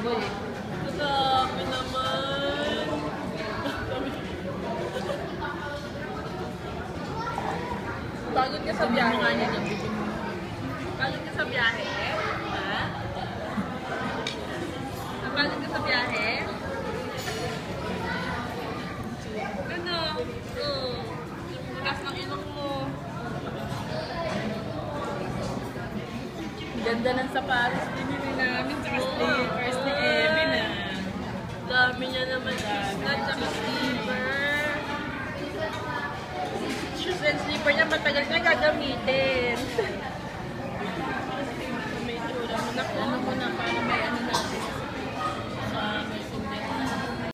boy eh. Grabe naman. Pagod ka sa biyahe. Pagod ka sa biyahe? Ha? Pagod ka sa biyahe? Ano? Yung gas ng ilong mo. Ganda ng sapatos binili namin sa slippers ni Evan ah. Dami niya naman islat, saka slipper. Shoes and slipper niya matagal na gagamitin.